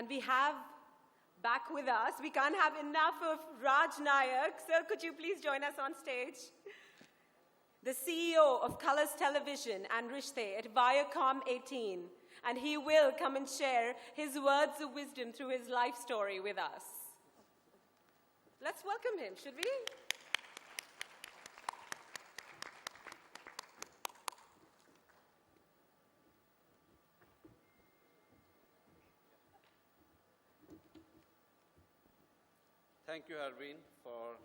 And we have back with us, we can't have enough of Raj Nayak. Sir, could you please join us on stage? The CEO of Colors Television and Rishte at Viacom 18. And he will come and share his words of wisdom through his life story with us. Let's welcome him, should we? Thank you, Arvind, for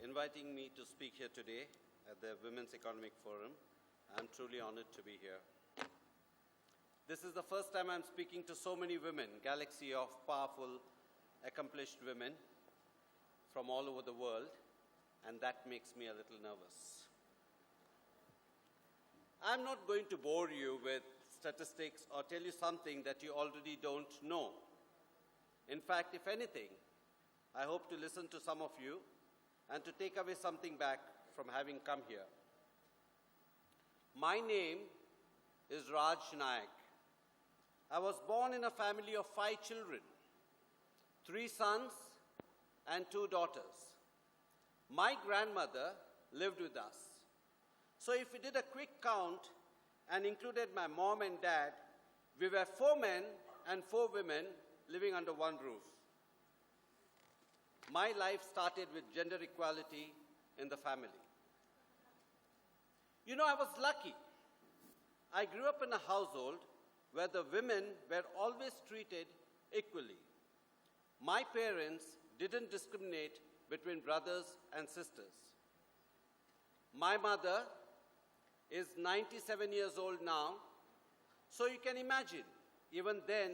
inviting me to speak here today at the Women's Economic Forum. I'm truly honored to be here. This is the first time I'm speaking to so many women, galaxy of powerful, accomplished women from all over the world, and that makes me a little nervous. I'm not going to bore you with statistics or tell you something that you already don't know. In fact, if anything, I hope to listen to some of you and to take away something back from having come here. My name is Raj Nayak. I was born in a family of 5 children, 3 sons and 2 daughters. My grandmother lived with us. So if we did a quick count and included my mom and dad, we were 4 men and 4 women living under one roof. My life started with gender equality in the family. You know, I was lucky. I grew up in a household where the women were always treated equally. My parents didn't discriminate between brothers and sisters. My mother is 97 years old now, so you can imagine, even then,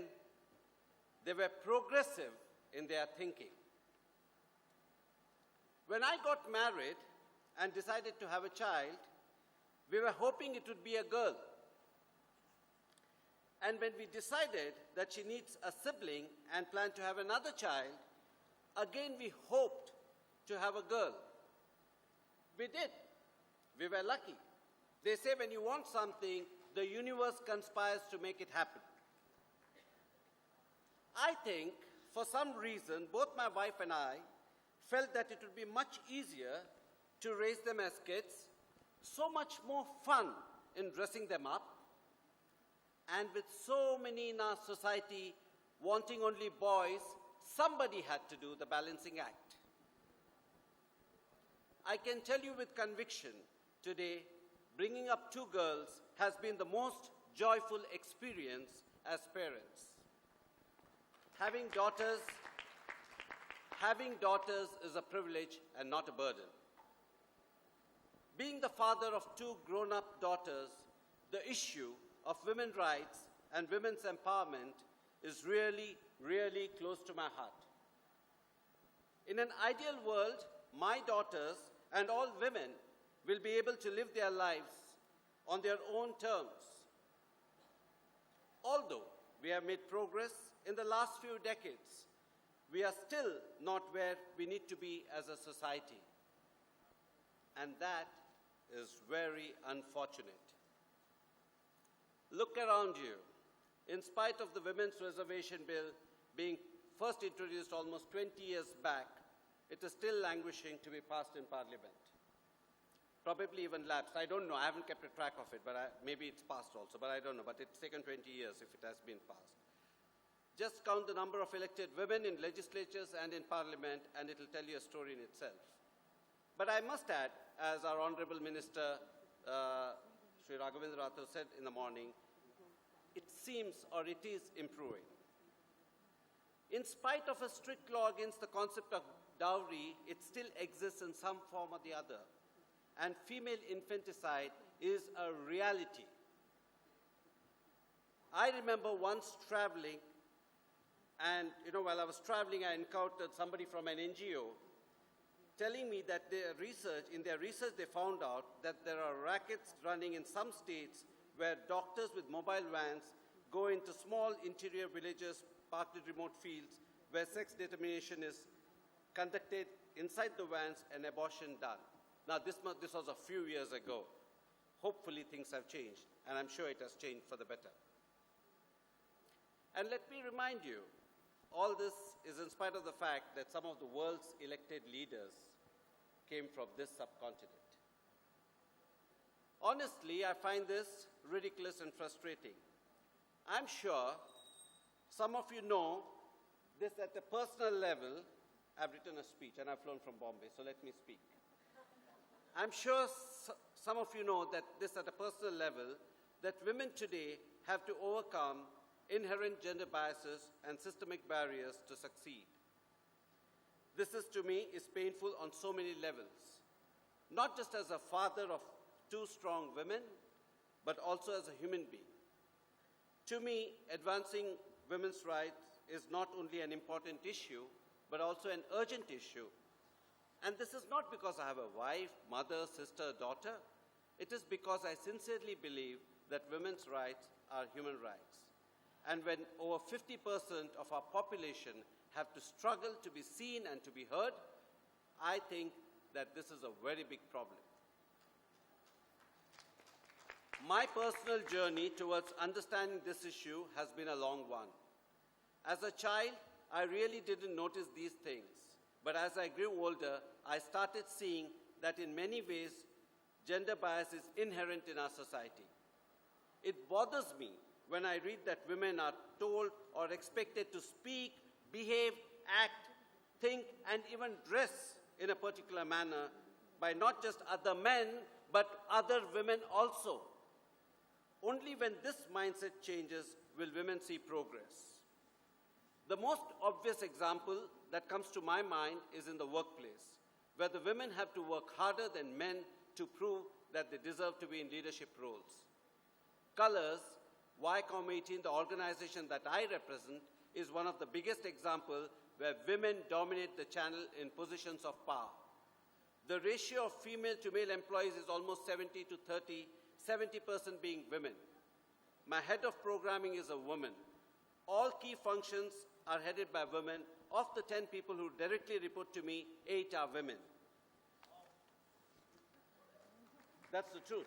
they were progressive in their thinking. When I got married and decided to have a child, we were hoping it would be a girl. And when we decided that she needs a sibling and plan to have another child, again we hoped to have a girl. We did. We were lucky. They say when you want something, the universe conspires to make it happen. I think, for some reason, both my wife and I felt that it would be much easier to raise them as kids, so much more fun in dressing them up, and with so many in our society wanting only boys, somebody had to do the balancing act. I can tell you with conviction today, bringing up 2 girls has been the most joyful experience as parents. Having daughters is a privilege and not a burden. Being the father of 2 grown-up daughters, the issue of women's rights and women's empowerment is really, really close to my heart. In an ideal world, my daughters and all women will be able to live their lives on their own terms. Although we have made progress in the last few decades, we are still not where we need to be as a society. And that is very unfortunate. Look around you. In spite of the Women's Reservation Bill being first introduced almost 20 years back, it is still languishing to be passed in Parliament. Probably even lapsed. I don't know. I haven't kept a track of it, but maybe it's passed also, but I don't know. But it's taken 20 years if it has been passed. Just count the number of elected women in legislatures and in Parliament, and it will tell you a story in itself. But I must add, as our Honorable Minister, Sri Raghavendra Rathore said in the morning, it seems or it is improving. In spite of a strict law against the concept of dowry, it still exists in some form or the other. And female infanticide is a reality. I remember once traveling, and while I was traveling, I encountered somebody from an NGO telling me that in their research they found out that there are rackets running in some states where doctors with mobile vans go into small interior villages parked in remote fields where sex determination is conducted inside the vans and abortion done. Now this was a few years ago. Hopefully things have changed, and I'm sure it has changed for the better. And let me remind you, all this is in spite of the fact that some of the world's elected leaders came from this subcontinent. Honestly, I find this ridiculous and frustrating. I'm sure some of you know this at a personal level. I've written a speech and I've flown from Bombay, so let me speak. I'm sure some of you know that this at a personal level, that women today have to overcome inherent gender biases and systemic barriers to succeed. This is, to me, is painful on so many levels, not just as a father of two strong women, but also as a human being. To me, advancing women's rights is not only an important issue, but also an urgent issue. And this is not because I have a wife, mother, sister, daughter. It is because I sincerely believe that women's rights are human rights. And when over 50% of our population have to struggle to be seen and to be heard, I think that this is a very big problem. My personal journey towards understanding this issue has been a long one. As a child, I really didn't notice these things. But as I grew older, I started seeing that in many ways, gender bias is inherent in our society. It bothers me when I read that women are told or expected to speak, behave, act, think, and even dress in a particular manner by not just other men, but other women also. Only when this mindset changes will women see progress. The most obvious example that comes to my mind is in the workplace, where the women have to work harder than men to prove that they deserve to be in leadership roles. Colors, Viacom 18, the organization that I represent, is one of the biggest examples where women dominate the channel in positions of power. The ratio of female to male employees is almost 70 to 30, 70% being women. My head of programming is a woman. All key functions are headed by women. Of the 10 people who directly report to me, 8 are women. That's the truth.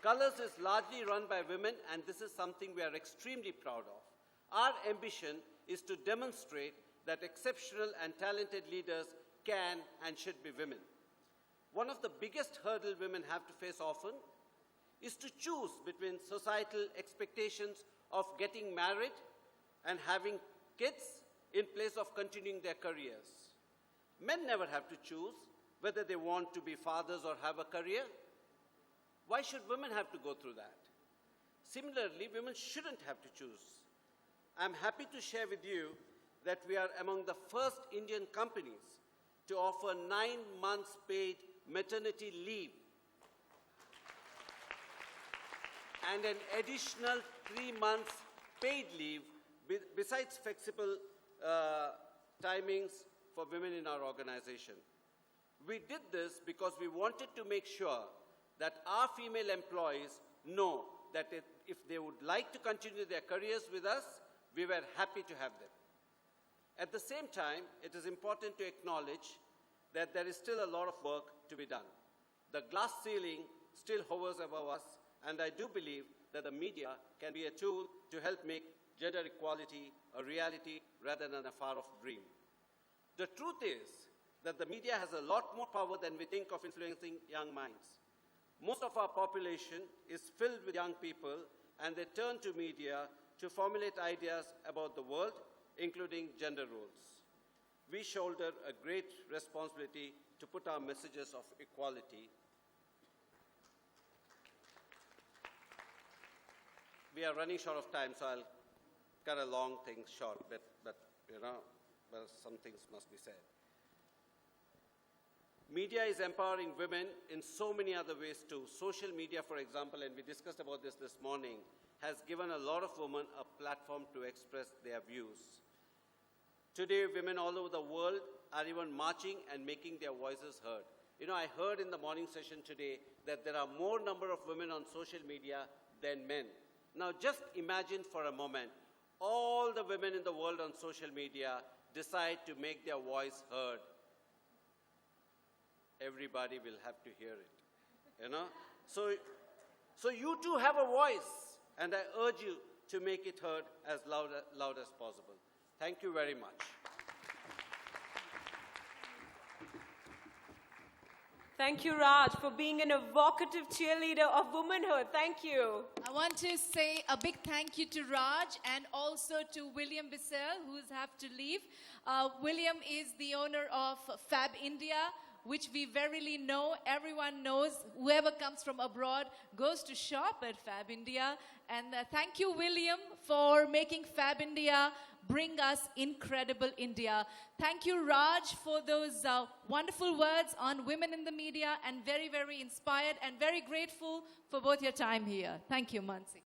Colors is largely run by women, and this is something we are extremely proud of. Our ambition is to demonstrate that exceptional and talented leaders can and should be women. One of the biggest hurdles women have to face often is to choose between societal expectations of getting married and having kids in place of continuing their careers. Men never have to choose whether they want to be fathers or have a career. Why should women have to go through that? Similarly, women shouldn't have to choose. I'm happy to share with you that we are among the first Indian companies to offer 9 months paid maternity leave and an additional 3 months paid leave besides flexible timings for women in our organization. We did this because we wanted to make sure that our female employees know that if they would like to continue their careers with us, we were happy to have them. At the same time, it is important to acknowledge that there is still a lot of work to be done. The glass ceiling still hovers above us, and I do believe that the media can be a tool to help make gender equality a reality rather than a far-off dream. The truth is that the media has a lot more power than we think of influencing young minds. Most of our population is filled with young people, and they turn to media to formulate ideas about the world, including gender roles. We shoulder a great responsibility to put our messages of equality. We are running short of time, so I'll cut a long thing short, but some things must be said. Media is empowering women in so many other ways too. Social media, for example, and we discussed about this morning, has given a lot of women a platform to express their views. Today, women all over the world are even marching and making their voices heard. I heard in the morning session today that there are more number of women on social media than men. Now, just imagine for a moment, all the women in the world on social media decide to make their voice heard. Everybody will have to hear it, So you too have a voice, and I urge you to make it heard as loud as possible. Thank you very much. Thank you, Raj, for being an evocative cheerleader of womanhood. Thank you. I want to say a big thank you to Raj and also to William Bissell, who's have to leave. William is the owner of Fab India, which we verily know, everyone knows, whoever comes from abroad goes to shop at Fab India. And thank you, William, for making Fab India bring us incredible India. Thank you, Raj, for those wonderful words on women in the media, and very, very inspired and very grateful for both your time here. Thank you, Mansi.